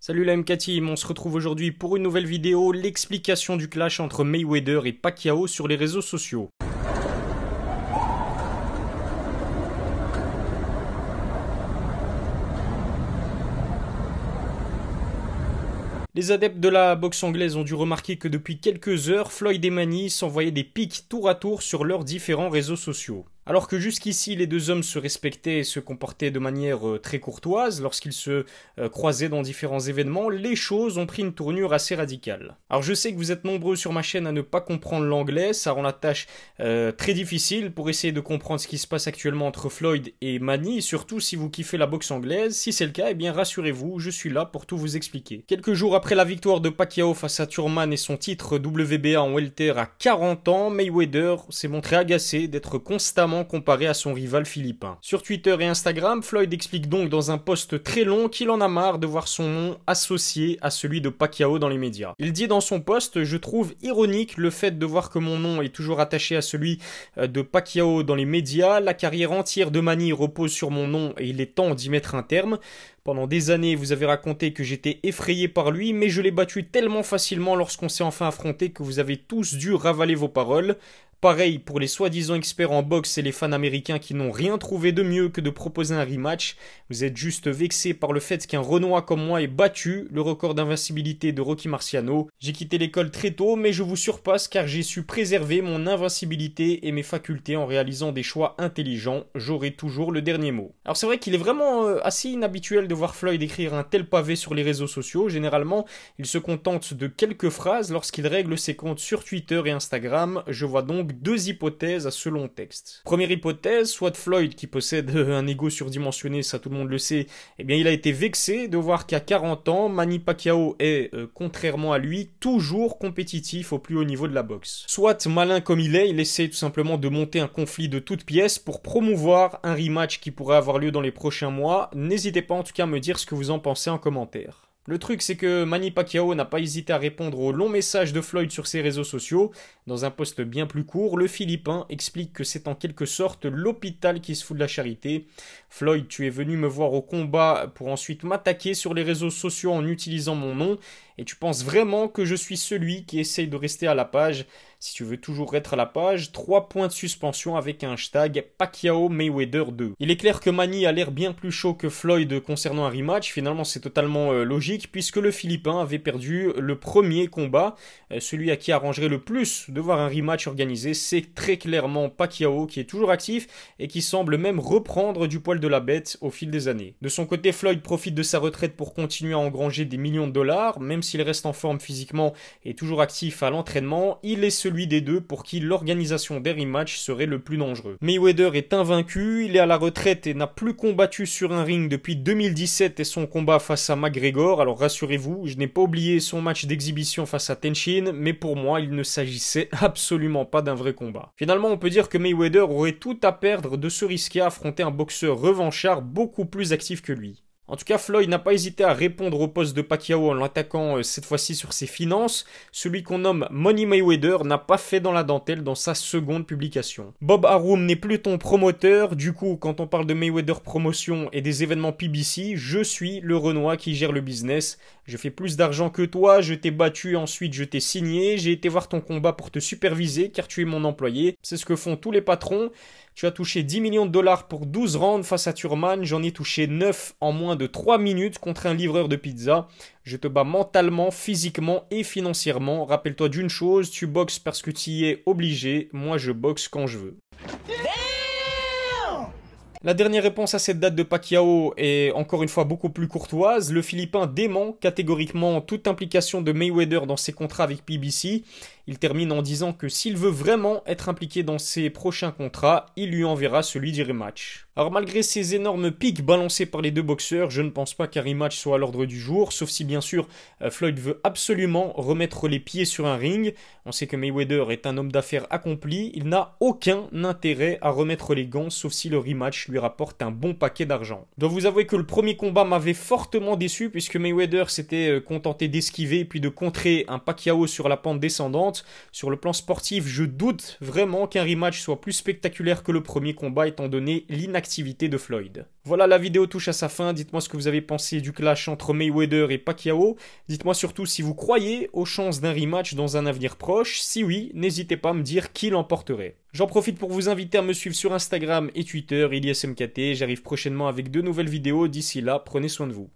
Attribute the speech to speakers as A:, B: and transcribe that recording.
A: Salut la MK Team, on se retrouve aujourd'hui pour une nouvelle vidéo, l'explication du clash entre Mayweather et Pacquiao sur les réseaux sociaux. Les adeptes de la boxe anglaise ont dû remarquer que depuis quelques heures, Floyd et Manny s'envoyaient des pics tour à tour sur leurs différents réseaux sociaux. Alors que jusqu'ici les deux hommes se respectaient et se comportaient de manière très courtoise lorsqu'ils se croisaient dans différents événements, les choses ont pris une tournure assez radicale. Alors je sais que vous êtes nombreux sur ma chaîne à ne pas comprendre l'anglais, ça rend la tâche très difficile pour essayer de comprendre ce qui se passe actuellement entre Floyd et Manny, et surtout si vous kiffez la boxe anglaise. Si c'est le cas, eh bien rassurez-vous, je suis là pour tout vous expliquer. Quelques jours après la victoire de Pacquiao face à Thurman et son titre WBA en welter à 40 ans, Mayweather s'est montré agacé d'être constamment comparé à son rival philippin. Sur Twitter et Instagram, Floyd explique donc dans un post très long qu'il en a marre de voir son nom associé à celui de Pacquiao dans les médias. Il dit dans son post: « Je trouve ironique le fait de voir que mon nom est toujours attaché à celui de Pacquiao dans les médias. La carrière entière de Manny repose sur mon nom et il est temps d'y mettre un terme. Pendant des années, vous avez raconté que j'étais effrayé par lui, mais je l'ai battu tellement facilement lorsqu'on s'est enfin affronté que vous avez tous dû ravaler vos paroles. Pareil pour les soi-disant experts en boxe et les fans américains qui n'ont rien trouvé de mieux que de proposer un rematch. Vous êtes juste vexés par le fait qu'un Renois comme moi ait battu le record d'invincibilité de Rocky Marciano. J'ai quitté l'école très tôt, mais je vous surpasse car j'ai su préserver mon invincibilité et mes facultés en réalisant des choix intelligents. J'aurai toujours le dernier mot. » Alors c'est vrai qu'il est vraiment assez inhabituel de voir Floyd écrire un tel pavé sur les réseaux sociaux. Généralement, il se contente de quelques phrases lorsqu'il règle ses comptes sur Twitter et Instagram. Je vois donc deux hypothèses à ce long texte. Première hypothèse, soit Floyd, qui possède un ego surdimensionné, ça tout le monde le sait, eh bien il a été vexé de voir qu'à 40 ans, Manny Pacquiao est, contrairement à lui, toujours compétitif au plus haut niveau de la boxe. Soit, malin comme il essaie tout simplement de monter un conflit de toutes pièces pour promouvoir un rematch qui pourrait avoir lieu dans les prochains mois. N'hésitez pas en tout cas à me dire ce que vous en pensez en commentaire. Le truc, c'est que Manny Pacquiao n'a pas hésité à répondre au long message de Floyd sur ses réseaux sociaux. Dans un post bien plus court, le Philippin explique que c'est en quelque sorte l'hôpital qui se fout de la charité. Floyd, tu es venu me voir au combat pour ensuite m'attaquer sur les réseaux sociaux en utilisant mon nom. Et tu penses vraiment que je suis celui qui essaye de rester à la page? Si tu veux toujours être à la page, 3 points de suspension avec un hashtag Pacquiao Mayweather 2. Il est clair que Manny a l'air bien plus chaud que Floyd concernant un rematch. Finalement, c'est totalement logique puisque le Philippin avait perdu le premier combat. Celui à qui arrangerait le plus de voir un rematch organisé, c'est très clairement Pacquiao qui est toujours actif et qui semble même reprendre du poil de la bête au fil des années. De son côté, Floyd profite de sa retraite pour continuer à engranger des millions de dollars. Même s'il reste en forme physiquement et toujours actif à l'entraînement, il est celui des deux pour qui l'organisation des rematchs serait le plus dangereux. Mayweather est invaincu, il est à la retraite et n'a plus combattu sur un ring depuis 2017 et son combat face à McGregor. Alors rassurez-vous, je n'ai pas oublié son match d'exhibition face à Tenshin, mais pour moi, il ne s'agissait absolument pas d'un vrai combat. Finalement, on peut dire que Mayweather aurait tout à perdre de se risquer à affronter un boxeur revanchard beaucoup plus actif que lui. En tout cas, Floyd n'a pas hésité à répondre au poste de Pacquiao en l'attaquant cette fois-ci sur ses finances. Celui qu'on nomme Money Mayweather n'a pas fait dans la dentelle dans sa seconde publication. Bob Arum n'est plus ton promoteur, du coup quand on parle de Mayweather Promotion et des événements PBC, je suis le Renois qui gère le business. Je fais plus d'argent que toi, je t'ai battu, ensuite je t'ai signé, j'ai été voir ton combat pour te superviser car tu es mon employé. C'est ce que font tous les patrons. Tu as touché 10 millions de dollars pour 12 rounds face à Thurman, j'en ai touché 9 en moins de 3 minutes contre un livreur de pizza. Je te bats mentalement, physiquement et financièrement. Rappelle-toi d'une chose, tu boxes parce que tu y es obligé, moi je boxe quand je veux. La dernière réponse à cette date de Pacquiao est encore une fois beaucoup plus courtoise. Le Philippin dément catégoriquement toute implication de Mayweather dans ses contrats avec PBC. Il termine en disant que s'il veut vraiment être impliqué dans ses prochains contrats, il lui enverra celui du rematch. Alors malgré ces énormes pics balancés par les deux boxeurs, je ne pense pas qu'un rematch soit à l'ordre du jour, sauf si bien sûr Floyd veut absolument remettre les pieds sur un ring. On sait que Mayweather est un homme d'affaires accompli, il n'a aucun intérêt à remettre les gants, sauf si le rematch lui rapporte un bon paquet d'argent. Je dois vous avouer que le premier combat m'avait fortement déçu puisque Mayweather s'était contenté d'esquiver puis de contrer un Pacquiao sur la pente descendante. intéressante. Sur le plan sportif, je doute vraiment qu'un rematch soit plus spectaculaire que le premier combat étant donné l'inactivité de Floyd. Voilà, la vidéo touche à sa fin. Dites-moi ce que vous avez pensé du clash entre Mayweather et Pacquiao. Dites-moi surtout si vous croyez aux chances d'un rematch dans un avenir proche. Si oui, n'hésitez pas à me dire qui l'emporterait. J'en profite pour vous inviter à me suivre sur Instagram et Twitter, IlyesMKT. J'arrive prochainement avec de nouvelles vidéos. D'ici là, prenez soin de vous.